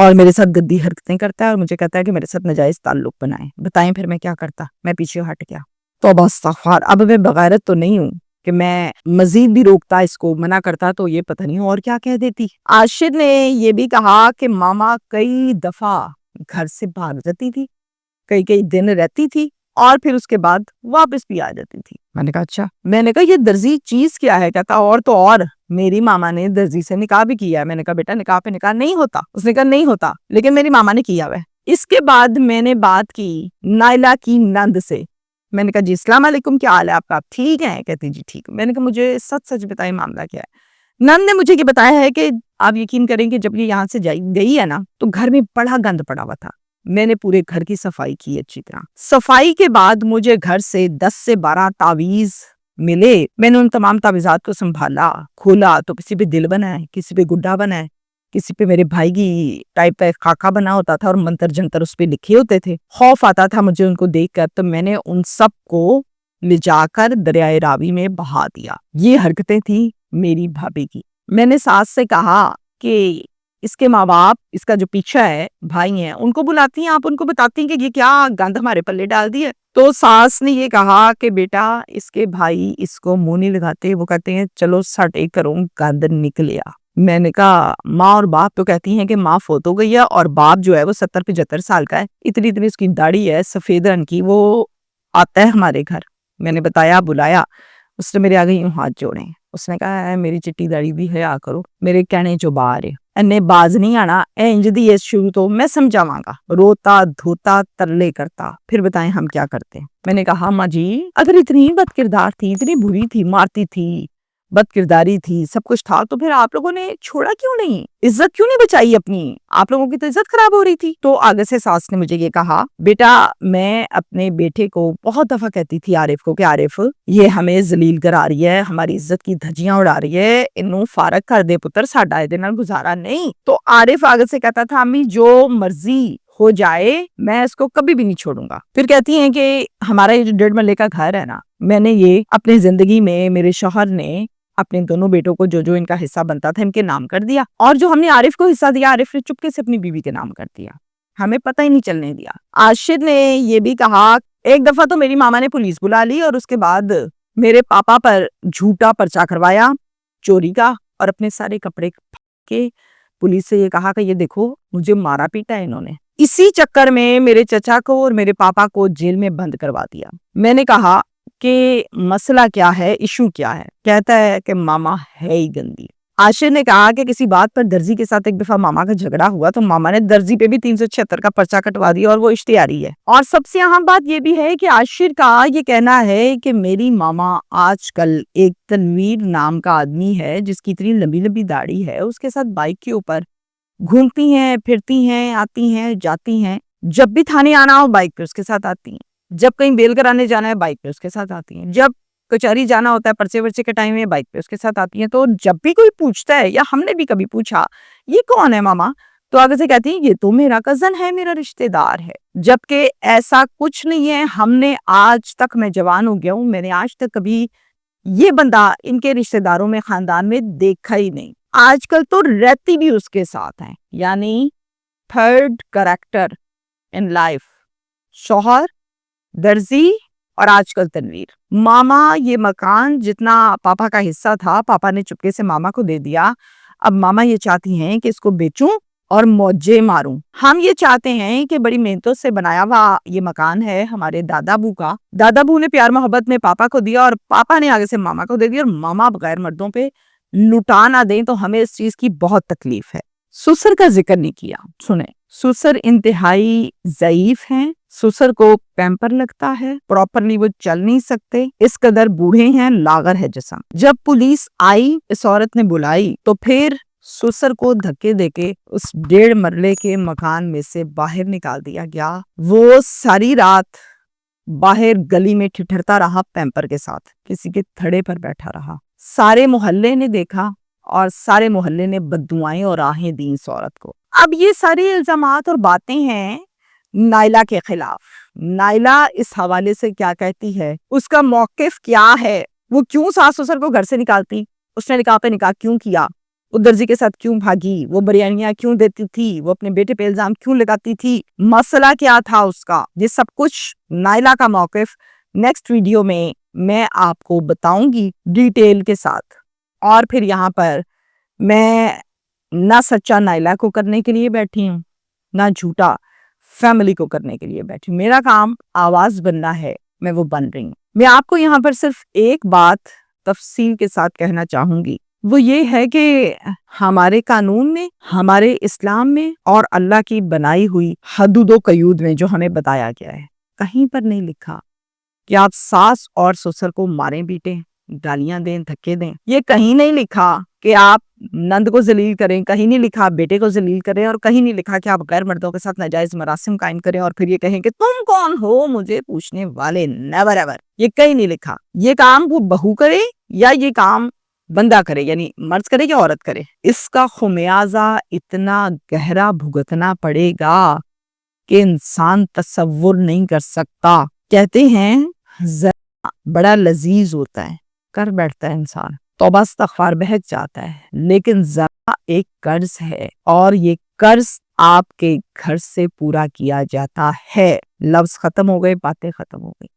اور میرے ساتھ گندی حرکتیں کرتا ہے اور مجھے کہتا ہے کہ میرے ساتھ ناجائز تعلق بنائیں. بتائیں پھر میں کیا کرتا؟ میں پیچھے ہٹ گیا. توبہ استغفار. اب میں بغیرت تو نہیں ہوں کہ میں مزید بھی روکتا، اس کو منع کرتا تو یہ پتہ نہیں اور کیا کہہ دیتی. عاشر نے یہ بھی کہا کہ ماما کئی دفعہ گھر سے بھاگ جاتی تھی، کئی دن رہتی تھی اور پھر اس کے بعد واپس بھی آ جاتی تھی. میں نے کہا اچھا. میں نے کہا یہ درزی چیز کیا ہے؟ کہتا اور تو اور میری ماما نے درزی سے نکاح بھی کیا ہے. میں نے کہا بیٹا نکاح پہ نکاح نہیں ہوتا. اس نے کہا نہیں ہوتا لیکن میری ماما نے کیا ہے. اس کے بعد میں نے بات کی نائلہ کی نند سے. میں نے کہا جی السلام علیکم، کیا حال ہے آپ کا؟ آپ ٹھیک ہیں؟ کہتی جی ٹھیک. میں نے کہا مجھے سچ بتائیں معاملہ کیا ہے؟ نند نے مجھے یہ بتایا ہے کہ آپ یقین کریں کہ جب یہ یہاں سے گئی ہے نا تو گھر میں بڑا گند پڑا ہوا تھا. میں نے پورے گھر کی صفائی کی اچھی طرح. صفائی کے بعد مجھے گھر سے 10 سے 12 تعویذ ملے. میں نے ان تمام تعویذات کو سنبھالا، کھولا تو کسی پہ دل بنا ہے، کسی پہ گڈا بنا ہے، کسی پہ میرے بھائی کی ٹائپ کا خاکہ بنا ہوتا تھا اور منتر جنتر اس پہ لکھے ہوتے تھے. خوف آتا تھا مجھے ان کو دیکھ کر، تو میں نے ان سب کو لے جا کر دریائے راوی میں بہا دیا. یہ حرکتیں تھیں میری بھابھی کی. میں نے ساس سے کہا کہ اس کے ماں باپ، اس کا جو پیچھا ہے بھائی ہیں، ان کو بلاتی ہیں، آپ ان کو بتاتی ہیں کہ یہ کیا گند ہمارے پلے ڈال دی ہے. تو ساس نے یہ کہا کہ بیٹا اس کے بھائی اس کو منہ نہیں لگاتے، وہ کہتے ہیں چلو سٹے کروں گند نکلیا. میں نے کہا ماں اور باپ تو کہتی ہیں کہ ماں فوت ہو گئی ہے اور باپ جو ہے وہ 70-75 سال کا ہے، اتنی اس کی داڑھی ہے سفید رنگ کی، وہ آتا ہے ہمارے گھر. میں نے بتایا، بلایا. اس نے میرے آگے یوں ہاتھ جوڑے. اس نے کہا میری چٹی داڑھی بھی ہے، آ کرو. میرے کہنے جو باہر ہے انے باز نہیں آنا اے انج دی اس شروع تو میں سمجھاواں گا. روتا دھوتا ترلے کرتا. پھر بتائیں ہم کیا کرتے؟ میں نے کہا ماں جی اگر اتنی بد کردار تھی، اتنی بری تھی، مارتی تھی، بد کرداری تھی، سب کچھ تھا، تو پھر آپ لوگوں نے چھوڑا کیوں نہیں؟ عزت کیوں نہیں بچائی اپنی؟ آپ لوگوں کی تو عزت خراب ہو رہی تھی. تو آگے سے ساس نے مجھے یہ کہا بیٹا میں اپنے بیٹے کو بہت دفعہ کہتی تھی عارف کو کہ عارف یہ ہمیں ذلیل کرا رہی ہے، ہماری عزت کی دھجیاں اڑا رہی ہے، انہوں فارغ کر دے پتر، ساڈا اے دے نال گزارا نہیں. تو عارف آگے سے کہتا تھا امی جو مرضی ہو جائے میں اس کو کبھی بھی نہیں چھوڑوں گا. پھر کہتی ہیں کہ ہمارا یہ جو 1.5 مرلے کا گھر ہے نا، میں نے یہ اپنی زندگی میں میرے شوہر نے اپنے دونوں بیٹوں کو جو ان کا حصہ بنتا تھا ان کے نام کر دیا، اور جو ہم نے عارف کو حصہ دیا عارف نے چپکے سے اپنی بیوی کے نام کر دیا، ہمیں پتہ ہی نہیں چلنے دیا. عاشر نے یہ بھی کہا ایک دفعہ تو میری ماما نے پولیس بلا لی اور اس کے بعد میرے پاپا پر جھوٹا پرچہ کروایا چوری کا، اور اپنے سارے کپڑے کے پولیس سے یہ کہا کہ یہ دیکھو مجھے مارا پیٹا ہے انہوں نے. اسی چکر میں میرے چچا کو اور میرے پاپا کو جیل میں بند کروا دیا. میں نے کہا کہ مسئلہ کیا ہے، ایشو کیا ہے؟ کہتا ہے کہ ماما ہے ہی گندی. عاشر نے کہا کہ کسی بات پر درزی کے ساتھ ایک دفعہ ماما کا جھگڑا ہوا تو ماما نے درزی پہ بھی 376 کا پرچہ کٹوا دیا اور وہ اشتہاری ہے. اور سب سے اہم بات یہ بھی ہے کہ عاشر کا یہ کہنا ہے کہ میری ماما آج کل ایک تنویر نام کا آدمی ہے جس کی اتنی لمبی لمبی داڑھی ہے، اس کے ساتھ بائک کے اوپر گھومتی ہیں، پھرتی ہیں، آتی ہیں، جاتی ہیں. جب بھی تھانے آنا ہو بائک پہ اس کے ساتھ آتی ہیں، جب کہیں بیل کرانے جانا ہے بائک پہ اس کے ساتھ آتی ہیں، جب کچہری جانا ہوتا ہے پرچے ورچے کے ٹائم میں بائک پہ اس کے ساتھ آتی ہیں. تو جب بھی کوئی پوچھتا ہے یا ہم نے بھی کبھی پوچھا یہ کون ہے ماما، تو آگے سے کہتی ہیں یہ تو میرا کزن ہے، میرا رشتہ دار ہے، جبکہ ایسا کچھ نہیں ہے. ہم نے آج تک، میں جوان ہو گیا ہوں، میں نے آج تک کبھی یہ بندہ ان کے رشتہ داروں میں خاندان میں دیکھا ہی نہیں. آج کل تو رہتی بھی اس کے ساتھ ہیں، یعنی تھرڈ کریکٹر ان لائف، شوہر، درزی اور آج کل تنویر. ماما یہ مکان جتنا پاپا کا حصہ تھا پاپا نے چپکے سے ماما کو دے دیا. اب ماما یہ چاہتی ہیں کہ اس کو بیچوں اور موجے ماروں. ہم یہ چاہتے ہیں کہ بڑی محنتوں سے بنایا ہوا یہ مکان ہے ہمارے دادا ابو کا، دادا ابو نے پیار محبت میں پاپا کو دیا اور پاپا نے آگے سے ماما کو دے دیا، اور ماما بغیر مردوں پہ لٹا نہ دیں تو ہمیں اس چیز کی بہت تکلیف ہے. سسر کا ذکر نہیں کیا. سنیں، سسر انتہائی ضعیف ہیں، سسر کو پیمپر لگتا ہے، پراپرلی وہ چل نہیں سکتے، اس قدر بوڑھے ہیں، لاغر ہے جسم. جب پولیس آئی، اس عورت نے بلائی تو پھر سسر کو دھکے دے کے اس 1.5 مرلے کے مکان میں سے باہر نکال دیا گیا. وہ ساری رات باہر گلی میں ٹھٹھرتا رہا پیمپر کے ساتھ، کسی کے تھڑے پر بیٹھا رہا. سارے محلے نے دیکھا اور سارے محلے نے بددعائیں اور آہیں دیں اس عورت کو. اب یہ ساری الزامات اور باتیں ہیں نائلہ کے خلاف. نائلہ اس حوالے سے کیا کہتی ہے، اس کا موقف کیا ہے، وہ کیوں ساس سسر کو گھر سے نکالتی، اس نے نکاح پہ نکاح کیوں کیا، وہ درزی کے ساتھ کیوں بھاگی، وہ بریانیاں کیوں دیتی تھی، وہ اپنے بیٹے پہ الزام کیوں لگاتی تھی، مسئلہ کیا تھا اس کا، یہ سب کچھ نائلہ کا موقف نیکسٹ ویڈیو میں آپ کو بتاؤں گی ڈیٹیل کے ساتھ۔ اور پھر یہاں پر میں نہ سچا نائلہ کو کرنے کے لیے بیٹھی ہوں، نہ جھوٹا فیملی کو کرنے کے لیے بیٹھی ہوں۔ میرا کام آواز بننا ہے، میں وہ بن رہی ہوں۔ میں آپ کو یہاں پر صرف ایک بات تفصیل کے ساتھ کہنا چاہوں گی، وہ یہ ہے کہ ہمارے قانون میں، ہمارے اسلام میں اور اللہ کی بنائی ہوئی حدود و قیود میں جو ہمیں بتایا گیا ہے، کہیں پر نہیں لکھا کہ آپ ساس اور سسر کو ماریں پیٹیں، گالیاں دیں، دھکے دیں۔ یہ کہیں نہیں لکھا کہ آپ نند کو ذلیل کریں، کہیں نہیں لکھا آپ بیٹے کو ذلیل کریں، اور کہیں نہیں لکھا کہ آپ غیر مردوں کے ساتھ ناجائز مراسم قائم کریں اور پھر یہ کہیں کہ تم کون ہو مجھے پوچھنے والے، نیور ایور، یہ کہیں نہیں لکھا۔ یہ کام وہ بہو کرے یا یہ کام بندہ کرے، یعنی مرد کرے یا عورت کرے، اس کا خمیازہ اتنا گہرا بھگتنا پڑے گا کہ انسان تصور نہیں کر سکتا۔ کہتے ہیں ذرا بڑا لذیذ ہوتا ہے، کر بیٹھتا ہے انسان، توبہ استغفار بہک جاتا ہے، لیکن ذرا ایک قرض ہے اور یہ قرض آپ کے گھر سے پورا کیا جاتا ہے۔ لفظ ختم ہو گئے، باتیں ختم ہو گئی۔